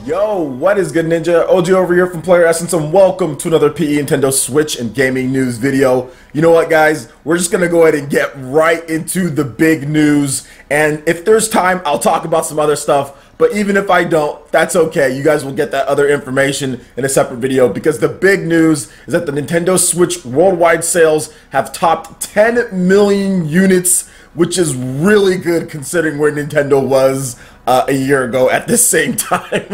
Yo, what is good, Ninja? OG over here from Player Essence, and welcome to another PE Nintendo Switch and gaming news video. You know what, guys? We're just gonna go ahead and get right into the big news, and if there's time, I'll talk about some other stuff, but even if I don't, that's okay. You guys will get that other information in a separate video, because the big news is that the Nintendo Switch worldwide sales have topped 10 million units, which is really good considering where Nintendo was a year ago at the same time.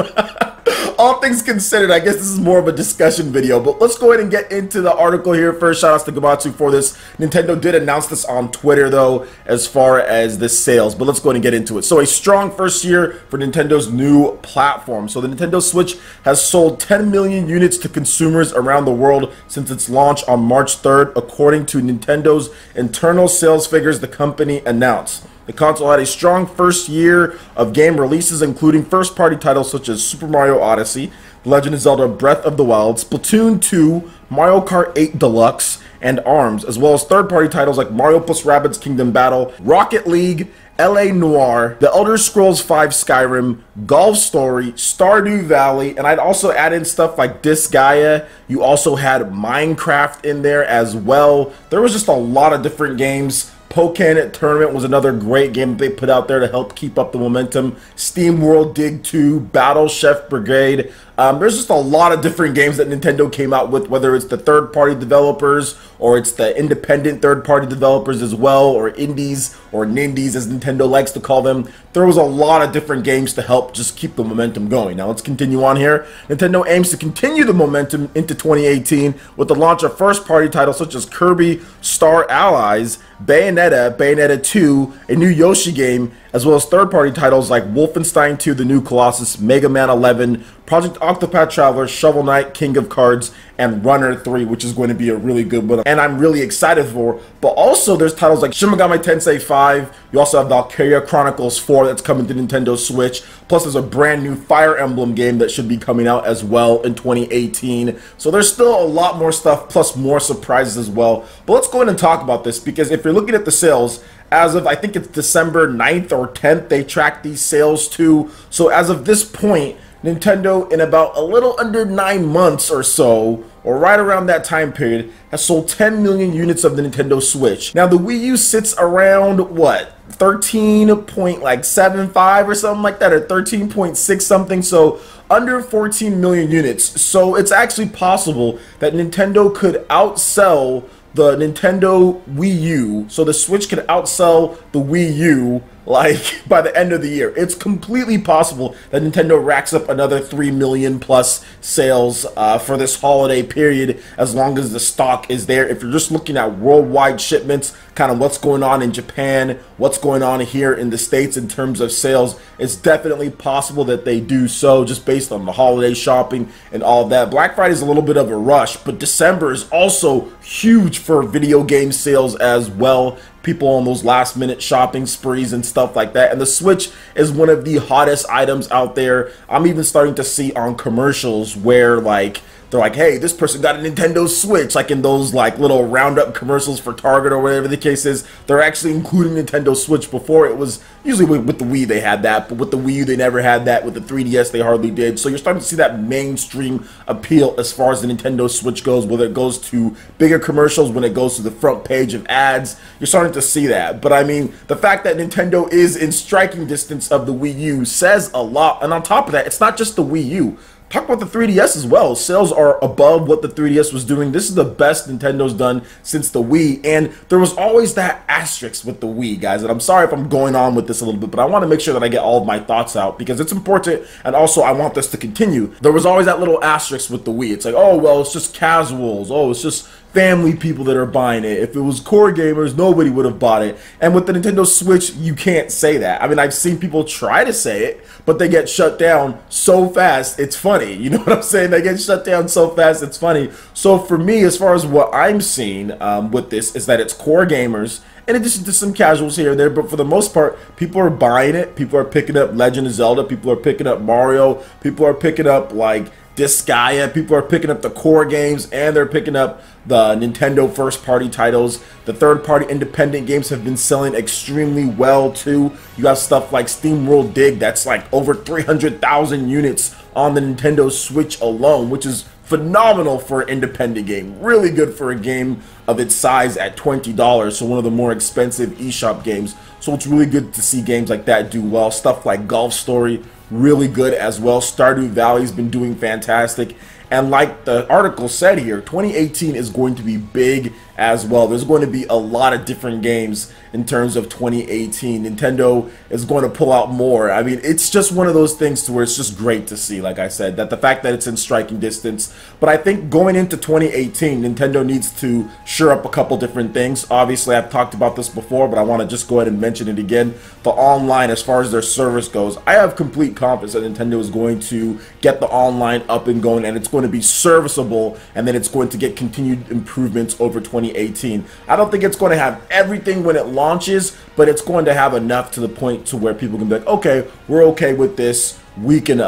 All things considered, I guess this is more of a discussion video, but let's go ahead and get into the article here first. Shout outs to Gamatsu for this. Nintendo did announce this on Twitter, though, as far as the sales, but let's go ahead and get into it. So a strong first year for Nintendo's new platform. So the Nintendo Switch has sold 10 million units to consumers around the world since its launch on March 3rd, according to Nintendo's internal sales figures the company announced. The console had a strong first year of game releases, including first-party titles such as Super Mario Odyssey, The Legend of Zelda Breath of the Wild, Splatoon 2, Mario Kart 8 Deluxe, and ARMS, as well as third-party titles like Mario + Rabbids Kingdom Battle, Rocket League, LA Noire, The Elder Scrolls V Skyrim, Golf Story, Stardew Valley, and I'd also add in stuff like Disgaea. You also had Minecraft in there as well. There was just a lot of different games. Pokken Tournament was another great game they put out there to help keep up the momentum. Steam World Dig 2, Battle Chef Brigade. There's just a lot of different games that Nintendo came out with, whether it's the third-party developers or it's the independent third-party developers as well, or indies or nindies as Nintendo likes to call them. There was a lot of different games to help just keep the momentum going. Now let's continue on here. Nintendo aims to continue the momentum into 2018 with the launch of first-party titles such as Kirby Star Allies, Bayonetta, Bayonetta 2, a new Yoshi game, as well as third-party titles like Wolfenstein 2, The New Colossus, Mega Man 11, Project Octopath Traveler, Shovel Knight, King of Cards, and Runner 3, which is going to be a really good one, and I'm really excited for. But also, there's titles like Shin Megami Tensei 5, you also have Valkyria Chronicles 4 that's coming to Nintendo Switch, plus there's a brand new Fire Emblem game that should be coming out as well in 2018. So there's still a lot more stuff, plus more surprises as well. But let's go ahead and talk about this, because if you're looking at the sales, as of, I think it's December 9th or 10th, they track these sales too. So as of this point, Nintendo, in about a little under 9 months or so, or right around that time period, has sold 10 million units of the Nintendo Switch. Now, the Wii U sits around, what, 13.75 or something like that, or 13.6 something, so under 14 million units. So it's actually possible that Nintendo could outsell the Nintendo Wii U, so the Switch could outsell the Wii U like by the end of the year. It's completely possible that Nintendo racks up another 3 million plus sales for this holiday period, as long as the stock is there. If you're just looking at worldwide shipments, kind of what's going on in Japan, what's going on here in the States in terms of sales, it's definitely possible that they do so, just based on the holiday shopping and all of that. Black Friday is a little bit of a rush, but December is also huge for video game sales as well. People on those last minute shopping sprees and stuff like that, and the Switch is one of the hottest items out there. I'm even starting to see on commercials where like they're like, hey, this person got a Nintendo Switch, like in those like little roundup commercials for Target or whatever the case is. They're actually including Nintendo Switch. Before, it was usually with the Wii they had that, but with the Wii U they never had that. With the 3DS they hardly did. So you're starting to see that mainstream appeal as far as the Nintendo Switch goes, whether it goes to bigger commercials, when it goes to the front page of ads. You're starting to see that. But I mean, the fact that Nintendo is in striking distance of the Wii U says a lot. And on top of that, it's not just the Wii U. Talk about the 3DS as well. Sales are above what the 3DS was doing. This is the best Nintendo's done since the Wii, and there was always that asterisk with the Wii, guys. And I'm sorry if I'm going on with this a little bit, but I want to make sure that I get all of my thoughts out, because it's important, and also I want this to continue. There was always that little asterisk with the Wii. It's like, oh, well, it's just casuals. Oh, it's just family people that are buying it. If it was core gamers, nobody would have bought it. And with the Nintendo Switch, you can't say that. I mean, I've seen people try to say it, but they get shut down so fast, it's funny. You know what I'm saying? They get shut down so fast, it's funny. So for me, as far as what I'm seeing with this, is that it's core gamers, in addition to some casuals here and there, but for the most part, people are buying it. People are picking up Legend of Zelda. People are picking up Mario. People are picking up, like, Disgaea. People are picking up the core games, and they're picking up the Nintendo first-party titles. The third-party independent games have been selling extremely well too. You got stuff like SteamWorld Dig that's like over 300,000 units on the Nintendo Switch alone, which is phenomenal for an independent game. Really good for a game of its size at $20, so one of the more expensive eShop games. So it's really good to see games like that do well. Stuff like Golf Story, really good as well. Stardew Valley's been doing fantastic. And like the article said here, 2018 is going to be big as well. There's going to be a lot of different games in terms of 2018. Nintendo is going to pull out more. I mean, it's just one of those things to where it's just great to see, like I said, that the fact that it's in striking distance. But I think going into 2018, Nintendo needs to shore up a couple different things. Obviously, I've talked about this before, but I want to just go ahead and mention it again. The online, as far as their service goes, I have complete confidence that Nintendo is going to get the online up and going, and it's going to be serviceable, and then it's going to get continued improvements over 2018. I don't think it's going to have everything when it launches, but it's going to have enough to the point to where people can be like, okay, we're okay with this. We can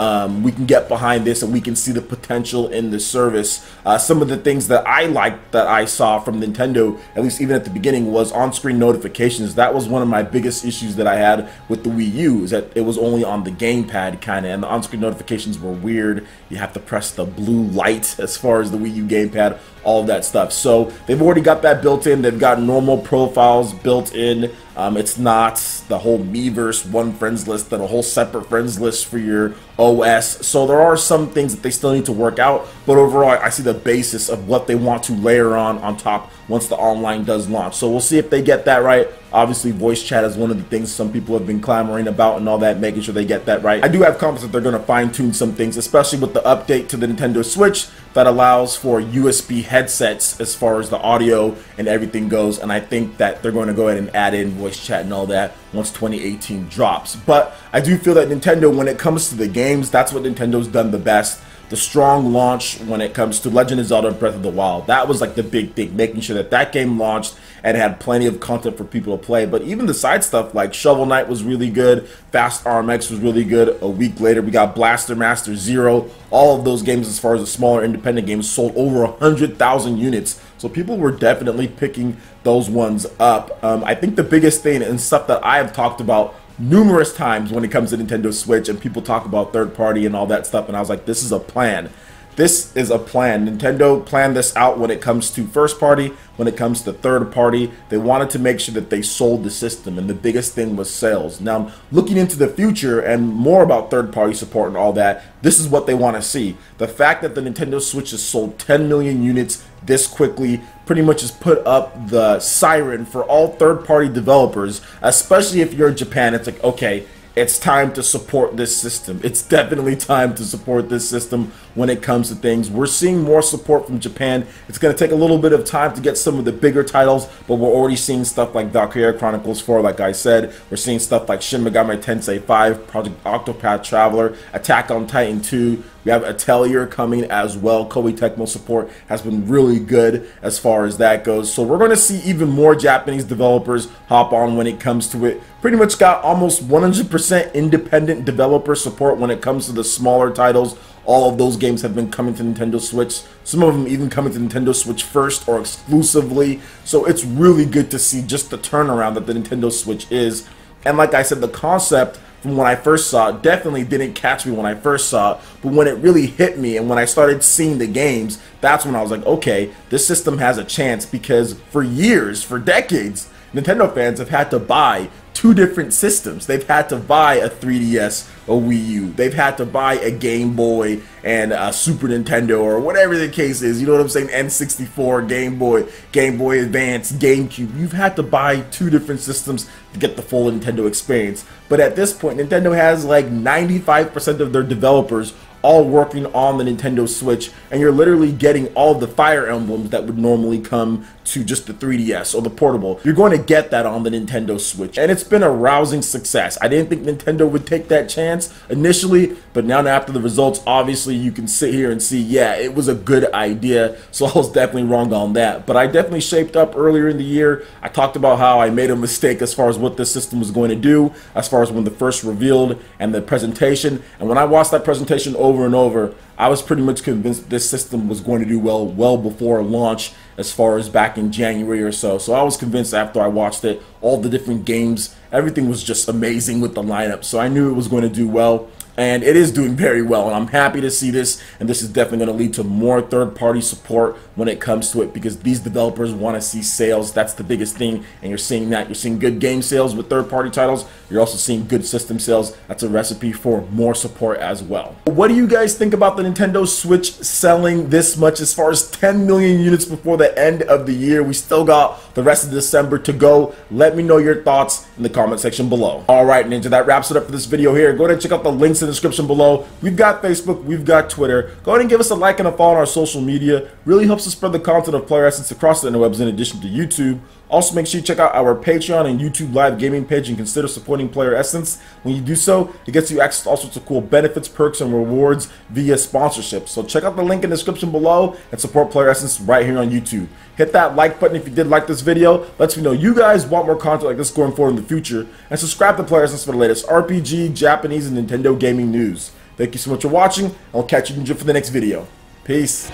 get behind this, and we can see the potential in the service. Some of the things that I liked that I saw from Nintendo, at least even at the beginning, was on-screen notifications. That was one of my biggest issues that I had with the Wii U, is that it was only on the gamepad kind of, and the on-screen notifications were weird. You have to press the blue light as far as the Wii U gamepad, all of that stuff. So they've already got that built in. They've got normal profiles built in. It's not the whole Miiverse one friends list and a whole separate friends list for your OS. So there are some things that they still need to work out, but overall I see the basis of what they want to layer on top once the online does launch. So we'll see if they get that right. Obviously, voice chat is one of the things some people have been clamoring about and all that, making sure they get that right. I do have confidence that they're going to fine-tune some things, especially with the update to the Nintendo Switch that allows for USB headsets as far as the audio and everything goes, and I think that they're going to go ahead and add in voice chat and all that once 2018 drops. But I do feel that Nintendo, when it comes to the games, that's what Nintendo's done the best. The strong launch when it comes to Legend of Zelda Breath of the Wild, that was like the big thing, making sure that that game launched and had plenty of content for people to play. But even the side stuff like Shovel Knight was really good, Fast RMX was really good. A week later we got Blaster Master Zero. All of those games, as far as the smaller independent games, sold over 100,000 units. So people were definitely picking those ones up. I think the biggest thing and stuff that I have talked about numerous times when it comes to Nintendo Switch, and people talk about third party and all that stuff, and I was like, this is a plan. This is a plan. Nintendo planned this out when it comes to first party, when it comes to third party. They wanted to make sure that they sold the system, and the biggest thing was sales. Now, looking into the future and more about third party support and all that, this is what they want to see. The fact that the Nintendo Switch has sold 10 million units this quickly pretty much has put up the siren for all third party developers, especially if you're in Japan. It's like, okay, it's time to support this system. It's definitely time to support this system when it comes to things. We're seeing more support from Japan. It's going to take a little bit of time to get some of the bigger titles, but we're already seeing stuff like Valkyria Chronicles 4, like I said. We're seeing stuff like Shin Megami Tensei 5, Project Octopath Traveler, Attack on Titan 2. We have Atelier coming as well. Koei Tecmo support has been really good as far as that goes. So we're going to see even more Japanese developers hop on when it comes to it. Pretty much got almost 100% independent developer support when it comes to the smaller titles. All of those games have been coming to Nintendo Switch. Some of them even coming to Nintendo Switch first or exclusively. So it's really good to see just the turnaround that the Nintendo Switch is. And like I said, the concept from when I first saw it definitely didn't catch me when I first saw it, but when it really hit me and when I started seeing the games, that's when I was like, okay, this system has a chance, because for years, for decades, Nintendo fans have had to buy two different systems. They've had to buy a 3DS, a Wii U. They've had to buy a Game Boy and a Super Nintendo, or whatever the case is. You know what I'm saying? N64, Game Boy Advance, GameCube. You've had to buy two different systems to get the full Nintendo experience. But at this point, Nintendo has like 95% of their developers all working on the Nintendo Switch, and you're literally getting all the Fire Emblems that would normally come to just the 3DS or the portable. You're going to get that on the Nintendo Switch, and it's been a rousing success. I didn't think Nintendo would take that chance initially, but now after the results, obviously you can sit here and see, yeah, it was a good idea. So I was definitely wrong on that, but I definitely shaped up earlier in the year. I talked about how I made a mistake as far as what this system was going to do, as far as when the first revealed and the presentation, and when I watched that presentation over and over, I was pretty much convinced this system was going to do well before launch, as far as back in January or so. So I was convinced after I watched it, all the different games, everything was just amazing with the lineup. So I knew it was going to do well. And it is doing very well, and I'm happy to see this, and this is definitely going to lead to more third-party support when it comes to it, because these developers want to see sales. That's the biggest thing, and you're seeing that. You're seeing good game sales with third-party titles. You're also seeing good system sales. That's a recipe for more support as well. What do you guys think about the Nintendo Switch selling this much, as far as 10 million units before the end of the year? We still got the rest of December to go. Let me know your thoughts in the comment section below. All right, Ninja, that wraps it up for this video here. Go ahead and check out the links in the description below. We've got Facebook, we've got Twitter. Go ahead and give us a like and a follow on our social media. Really helps us spread the content of Player Essence across the interwebs in addition to YouTube. Also, make sure you check out our Patreon and YouTube live gaming page and consider supporting Player Essence. When you do so, it gets you access to all sorts of cool benefits, perks, and rewards via sponsorship. So check out the link in the description below and support Player Essence right here on YouTube. Hit that like button if you did like this video. Lets me know you guys want more content like this going forward in the future. And subscribe to Player Essence for the latest RPG, Japanese, and Nintendo gaming news. Thank you so much for watching, and I'll catch you for the next video. Peace.